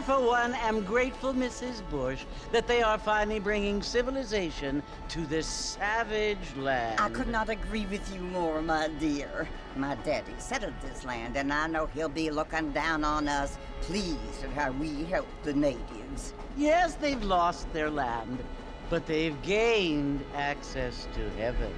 for one, am grateful, Mrs. Bush, that they are finally bringing civilization to this savage land. I could not agree with you more, my dear. My daddy settled this land, and I know he'll be looking down on us, pleased at how we help the natives. Yes, they've lost their land, but they've gained access to heaven.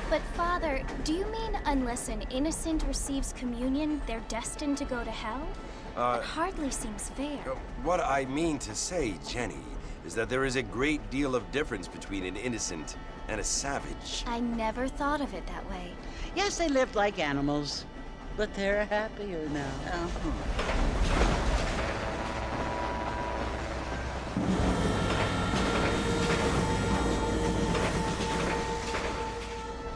But Father, do you mean unless an innocent receives communion, they're destined to go to hell? That hardly seems fair. What I mean to say, Jenny, is that there is a great deal of difference between an innocent and a savage. I never thought of it that way. Yes, they lived like animals, but they're happier now.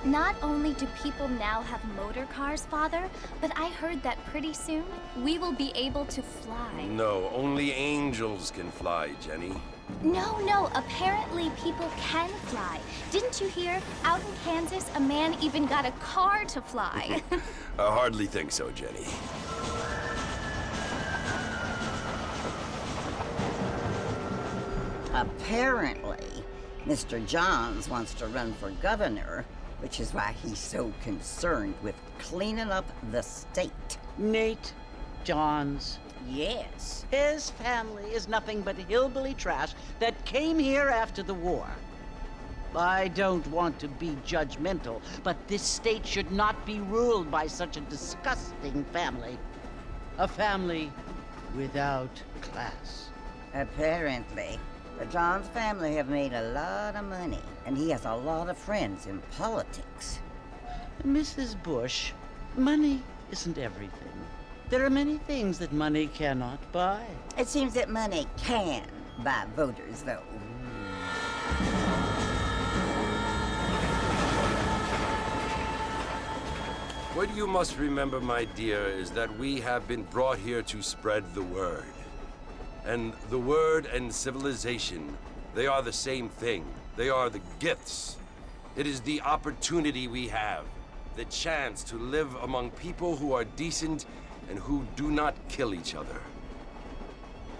Not only do people now have motor cars, Father, but I heard that pretty soon we will be able to fly. No, only angels can fly, Jenny. No, apparently people can fly. Didn't you hear? Out in Kansas, a man even got a car to fly. I hardly think so, Jenny. Apparently, Mr. Johns wants to run for governor, which is why he's so concerned with cleaning up the state. Nate Johns. Yes. His family is nothing but hillbilly trash that came here after the war. I don't want to be judgmental, but this state should not be ruled by such a disgusting family. A family without class. Apparently. The Johns family have made a lot of money, and he has a lot of friends in politics. Mrs. Bush, money isn't everything. There are many things that money cannot buy. It seems that money can buy voters, though. What you must remember, my dear, is that we have been brought here to spread the word. And the word and civilization, they are the same thing. They are the gifts. It is the opportunity we have, the chance to live among people who are decent and who do not kill each other,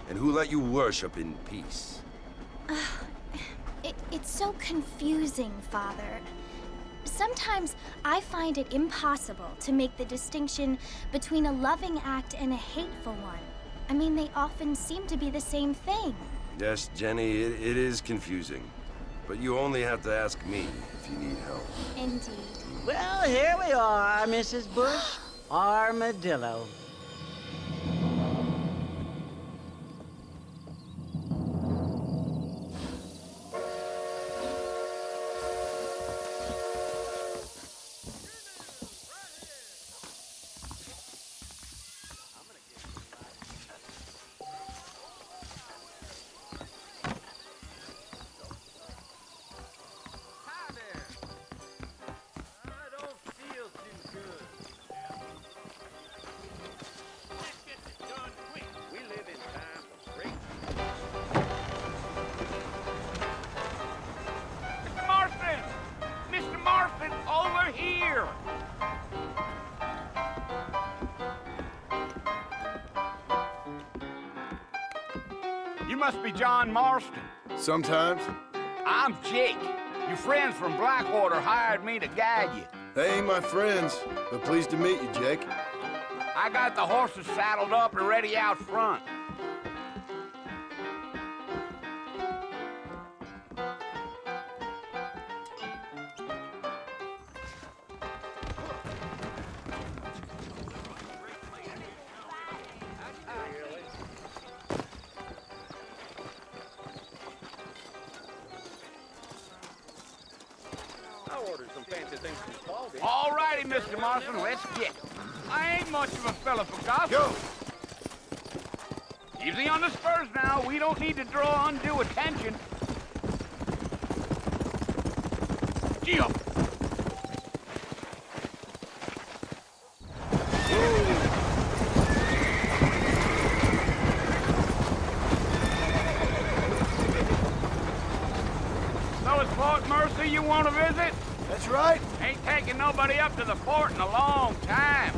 and who let you worship in peace. It's so confusing, Father. Sometimes I find it impossible to make the distinction between a loving act and a hateful one. I mean, they often seem to be the same thing. Yes, Jenny, it is confusing. But you only have to ask me if you need help. Indeed. Well, here we are, Mrs. Bush. Armadillo. You must be John Marston. Sometimes. I'm Jake. Your friends from Blackwater hired me to guide you. They ain't my friends, but pleased to meet you, Jake. I got the horses saddled up and ready out front. All righty, Mr. Marston, let's get it. I ain't much of a fella for gossip. Go! Easy on the spurs now. We don't need to draw undue attention. Gee up. So it's Fort Mercy you want to visit? That's right. Ain't taken nobody up to the fort in a long time.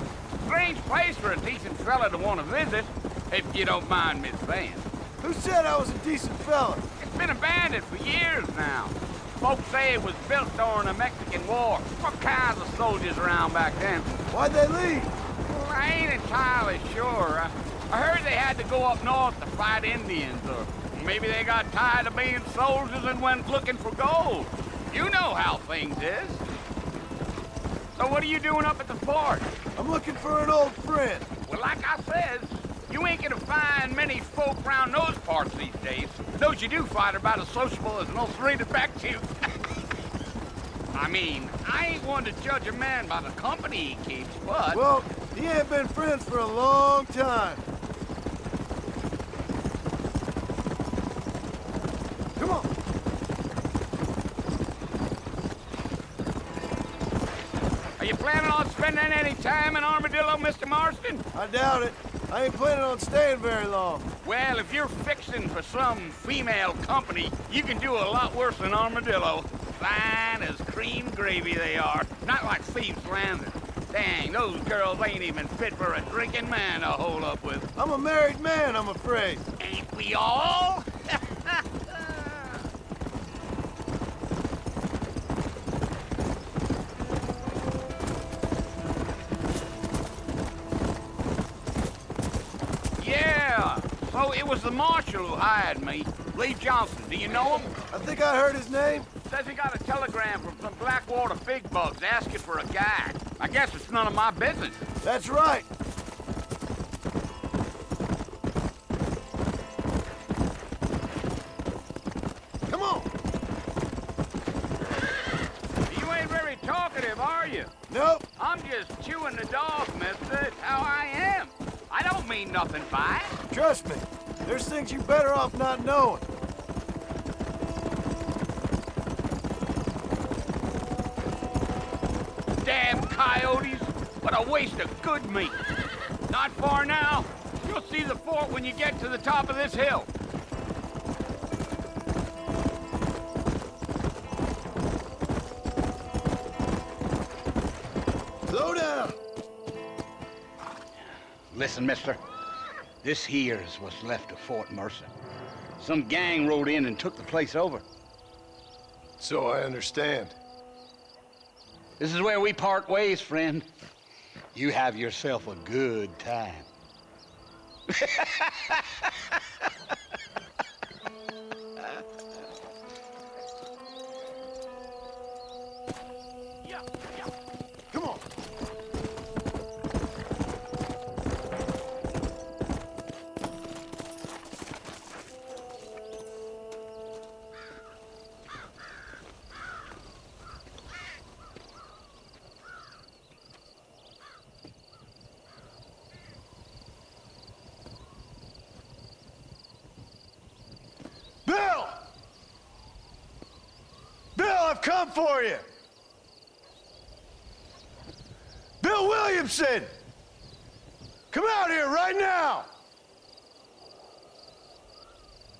Strange place for a decent fella to want to visit, if you don't mind Miss Van. Who said I was a decent fella? It's been abandoned for years now. Folks say it was built during the Mexican War. What kinds of soldiers around back then? Why'd they leave? Well, I ain't entirely sure. I heard they had to go up north to fight Indians, or maybe they got tired of being soldiers and went looking for gold. You know how things is. So what are you doing up at the fort? I'm looking for an old friend. Well, like I said, you ain't gonna find many folk around those parts these days. Those you do find are about as sociable as an old serrated back tooth. I mean, I ain't one to judge a man by the company he keeps, but... Well, he ain't been friends for a long time. Come on. Are you planning on spending any time in Armadillo, Mr. Marston? I doubt it. I ain't planning on staying very long. Well, if you're fixing for some female company, you can do a lot worse than Armadillo. Fine as cream gravy they are. Not like Thieves' Landing. Dang, those girls ain't even fit for a drinking man to hold up with. I'm a married man, I'm afraid. Ain't we all? Yeah, so it was the marshal who hired me. Lee Johnson, do you know him? I think I heard his name. Says he got a telegram from some Blackwater big bugs asking for a guide. I guess it's none of my business. That's right. Come on. You ain't very talkative, are you? Nope. I'm just chewing the dog, mister. It's how I am. I don't mean nothing by it. Trust me. There's things you better off not knowing. Damn coyotes. What a waste of good meat. Not far now. You'll see the fort when you get to the top of this hill. Slow down. Listen, mister. This here's what's left of Fort Mercer. Some gang rode in and took the place over. So I understand. This is where we part ways, friend. You have yourself a good time. Come on. Bill! Bill, I've come for you! Bill Williamson! Come out here right now!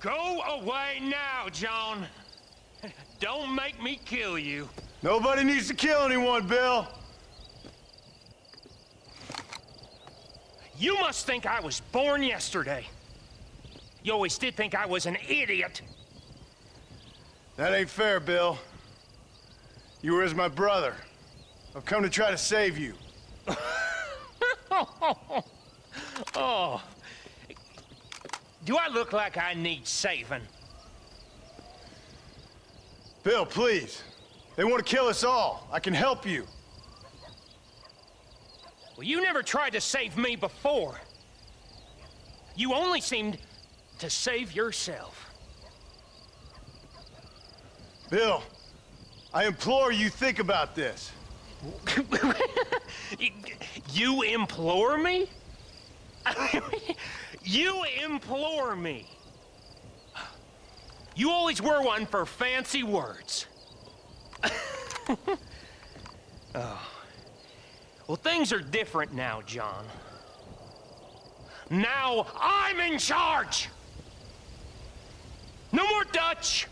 Go away now, John. Don't make me kill you. Nobody needs to kill anyone, Bill. You must think I was born yesterday. You always did think I was an idiot. That ain't fair, Bill. You were as my brother. I've come to try to save you. Oh. Do I look like I need saving? Bill, please. They want to kill us all. I can help you. Well, you never tried to save me before. You only seemed to save yourself. Bill, I implore you think about this. You implore me? You implore me. You always were one for fancy words. Oh. Well, things are different now, John. Now I'm in charge! No more Dutch!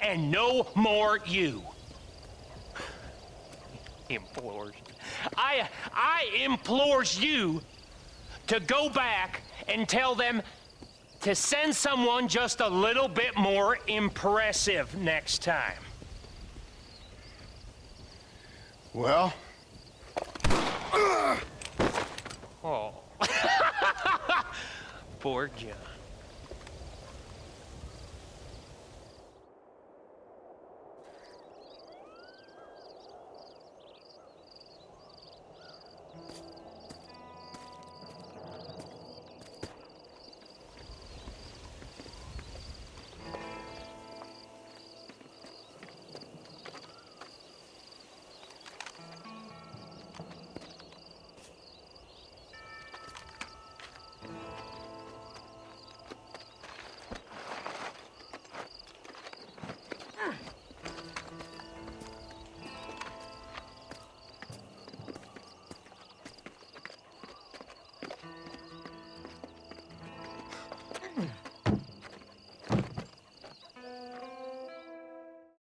And no more you. Implores. I implores you to go back and tell them to send someone just a little bit more impressive next time. Well? Oh. Poor John.